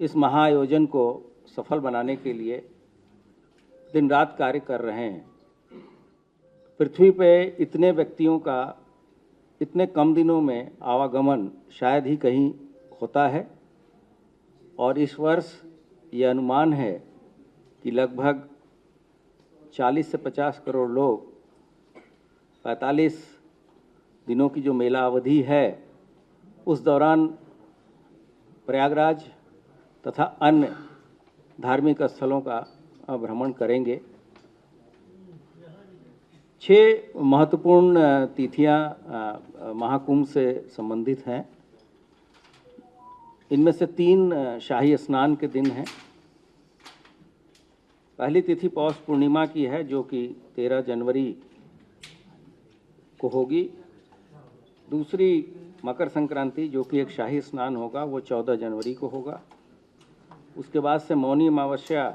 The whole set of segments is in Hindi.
इस महाआयोजन को सफल बनाने के लिए दिन रात कार्य कर रहे हैं। पृथ्वी पे इतने व्यक्तियों का इतने कम दिनों में आवागमन शायद ही कहीं होता है और इस वर्ष ये अनुमान है कि लगभग 40 से 50 करोड़ लोग 45 दिनों की जो मेला अवधि है उस दौरान प्रयागराज तथा अन्य धार्मिक स्थलों का भ्रमण करेंगे। 6 महत्वपूर्ण तिथियां महाकुंभ से संबंधित हैं। इनमें से 3 शाही स्नान के दिन हैं। पहली तिथि पौष पूर्णिमा की है जो कि 13 जनवरी को होगी। दूसरी मकर संक्रांति जो कि एक शाही स्नान होगा वो 14 जनवरी को होगा। उसके बाद से मौनी अमावस्या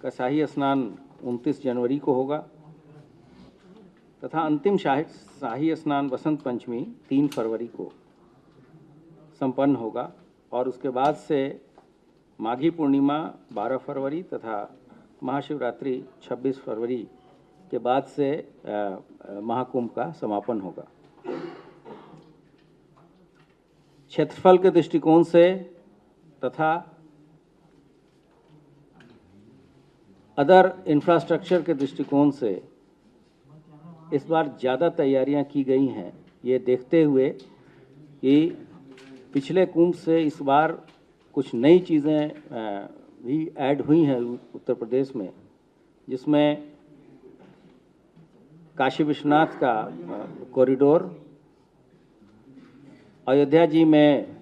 का शाही स्नान 29 जनवरी को होगा तथा अंतिम शाही स्नान वसंत पंचमी 3 फरवरी को संपन्न होगा और उसके बाद से माघी पूर्णिमा 12 फरवरी तथा महाशिवरात्रि 26 फरवरी के बाद से महाकुंभ का समापन होगा। क्षेत्रफल के दृष्टिकोण से तथा अदर इंफ्रास्ट्रक्चर के दृष्टिकोण से इस बार ज़्यादा तैयारियां की गई हैं, ये देखते हुए कि पिछले कुंभ से इस बार कुछ नई चीज़ें भी ऐड हुई हैं उत्तर प्रदेश में, जिसमें काशी विश्वनाथ का कॉरिडोर, अयोध्या जी में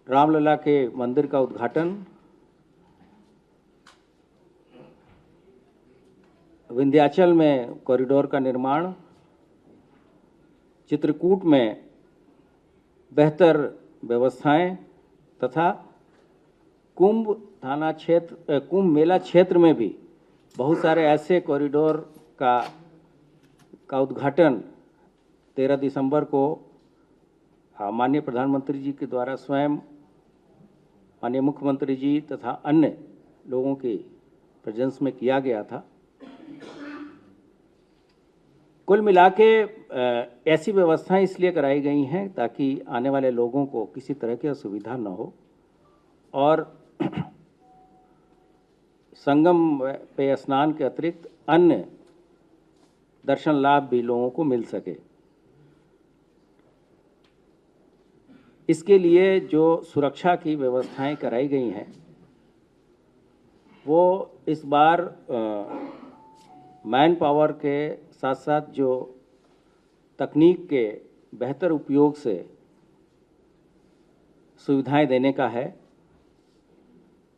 रामलला के मंदिर का उद्घाटन, विंध्याचल में कॉरिडोर का निर्माण, चित्रकूट में बेहतर व्यवस्थाएं तथा कुंभ मेला क्षेत्र में भी बहुत सारे ऐसे कॉरिडोर का उद्घाटन 13 दिसंबर को माननीय प्रधानमंत्री जी के द्वारा स्वयं माननीय मुख्यमंत्री जी तथा अन्य लोगों के प्रेजेंस में किया गया था। कुल मिला के ऐसी व्यवस्थाएं इसलिए कराई गई हैं ताकि आने वाले लोगों को किसी तरह की असुविधा न हो और संगम पे स्नान के अतिरिक्त अन्य दर्शन लाभ भी लोगों को मिल सके। इसके लिए जो सुरक्षा की व्यवस्थाएं कराई गई हैं वो इस बार मैन पावर के साथ साथ जो तकनीक के बेहतर उपयोग से सुविधाएं देने का है,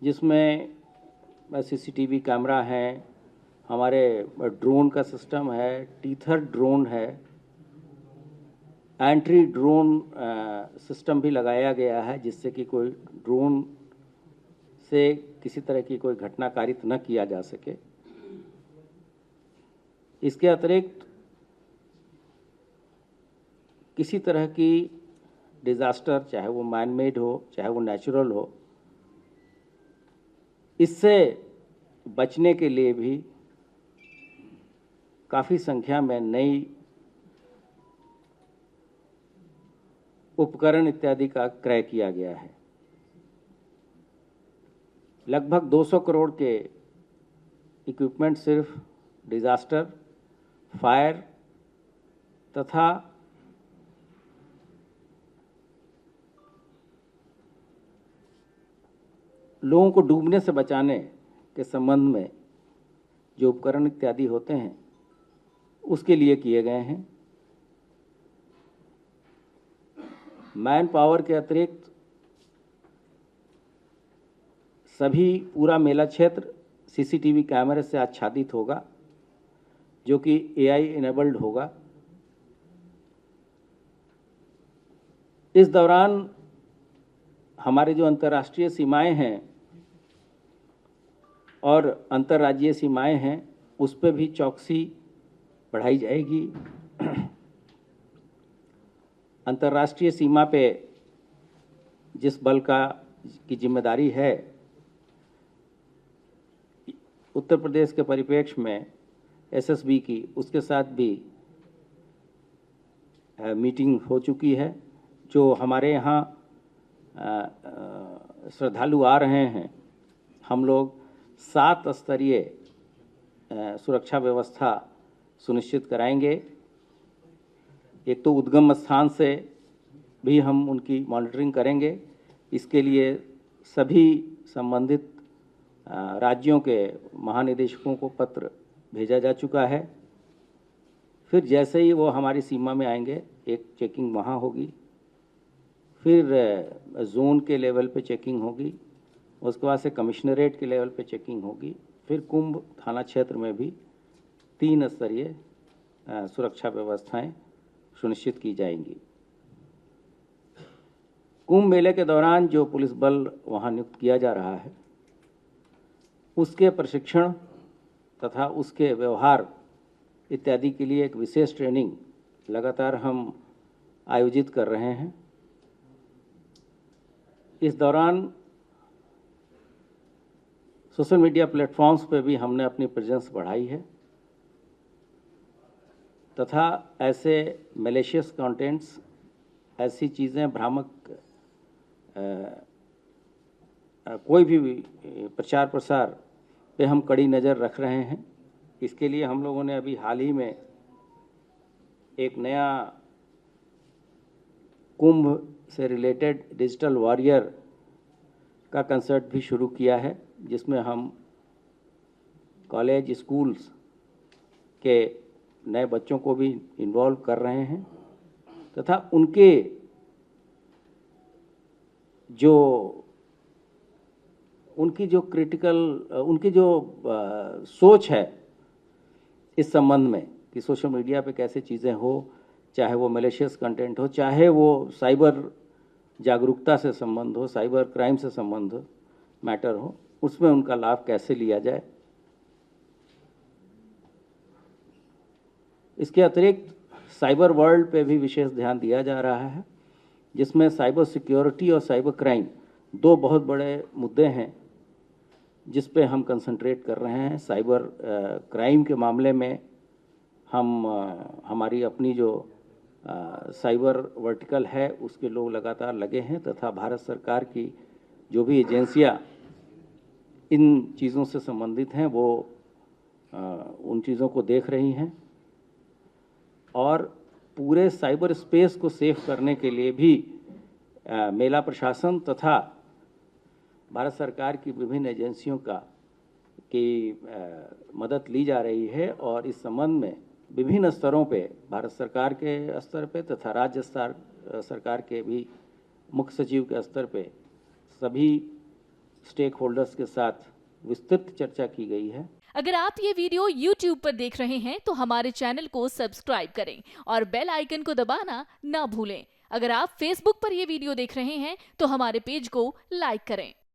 जिसमें सीसीटीवी कैमरा है, हमारे ड्रोन का सिस्टम है, टीथर ड्रोन है, एंट्री ड्रोन सिस्टम भी लगाया गया है जिससे कि कोई ड्रोन से किसी तरह की कोई घटना कारित न किया जा सके। इसके अतिरिक्त किसी तरह की डिज़ास्टर, चाहे वो मैन मेड हो चाहे वो नेचुरल हो, इससे बचने के लिए भी काफ़ी संख्या में नई उपकरण इत्यादि का क्रय किया गया है। लगभग 200 करोड़ के इक्विपमेंट सिर्फ डिज़ास्टर, फायर तथा लोगों को डूबने से बचाने के संबंध में जो उपकरण इत्यादि होते हैं उसके लिए किए गए हैं। मैन पावर के अतिरिक्त सभी पूरा मेला क्षेत्र सीसीटीवी कैमरे से आच्छादित होगा जो कि एआई इनेबल्ड होगा। इस दौरान हमारे जो अंतर्राष्ट्रीय सीमाएं हैं और अंतर्राज्यीय सीमाएं हैं उस पर भी चौकसी बढ़ाई जाएगी। अंतर्राष्ट्रीय सीमा पे जिस बल की जिम्मेदारी है, उत्तर प्रदेश के परिप्रेक्ष्य में एसएसबी की, उसके साथ भी मीटिंग हो चुकी है। जो हमारे यहाँ श्रद्धालु आ रहे हैं, हम लोग 7 स्तरीय सुरक्षा व्यवस्था सुनिश्चित कराएंगे। एक तो उद्गम स्थान से भी हम उनकी मॉनिटरिंग करेंगे। इसके लिए सभी संबंधित राज्यों के महानिदेशकों को पत्र भेजा जा चुका है। फिर जैसे ही वो हमारी सीमा में आएंगे, एक चेकिंग वहाँ होगी, फिर जोन के लेवल पे चेकिंग होगी, उसके बाद से कमिश्नरेट के लेवल पे चेकिंग होगी, फिर कुंभ थाना क्षेत्र में भी 3 स्तरीय सुरक्षा व्यवस्थाएं सुनिश्चित की जाएंगी। कुंभ मेले के दौरान जो पुलिस बल वहाँ नियुक्त किया जा रहा है, उसके प्रशिक्षण तथा उसके व्यवहार इत्यादि के लिए एक विशेष ट्रेनिंग लगातार हम आयोजित कर रहे हैं। इस दौरान सोशल मीडिया प्लेटफॉर्म्स पे भी हमने अपनी प्रेजेंस बढ़ाई है तथा ऐसे मैलिशियस कंटेंट्स, ऐसी चीज़ें, भ्रामक कोई भी प्रचार प्रसार पे हम कड़ी नज़र रख रहे हैं। इसके लिए हम लोगों ने अभी हाल ही में एक नया कुंभ से रिलेटेड डिजिटल वॉरियर का कंसेप्ट भी शुरू किया है, जिसमें हम कॉलेज, स्कूल्स के नए बच्चों को भी इन्वॉल्व कर रहे हैं तथा उनकी जो सोच है इस संबंध में कि सोशल मीडिया पे कैसे चीज़ें हो, चाहे वो मैलिशियस कंटेंट हो, चाहे वो साइबर जागरूकता से संबंध हो, साइबर क्राइम से संबंध मैटर हो, उसमें उनका लाभ कैसे लिया जाए। इसके अतिरिक्त साइबर वर्ल्ड पे भी विशेष ध्यान दिया जा रहा है, जिसमें साइबर सिक्योरिटी और साइबर क्राइम 2 बहुत बड़े मुद्दे हैं जिस पे हम कंसंट्रेट कर रहे हैं। साइबर क्राइम के मामले में हम हमारी अपनी जो साइबर वर्टिकल है उसके लोग लगातार लगे हैं तथा भारत सरकार की जो भी एजेंसियां इन चीज़ों से संबंधित हैं वो उन चीज़ों को देख रही हैं और पूरे साइबर स्पेस को सेफ करने के लिए भी मेला प्रशासन तथा भारत सरकार की विभिन्न एजेंसियों की मदद ली जा रही है और इस संबंध में विभिन्न स्तरों पे, भारत सरकार के स्तर पे तथा राज्य सरकार के भी मुख्य सचिव के स्तर पे सभी स्टेक होल्डर्स के साथ विस्तृत चर्चा की गई है। अगर आप ये वीडियो YouTube पर देख रहे हैं तो हमारे चैनल को सब्सक्राइब करें और बेल आइकन को दबाना ना भूलें। अगर आप Facebook पर ये वीडियो देख रहे हैं तो हमारे पेज को लाइक करें।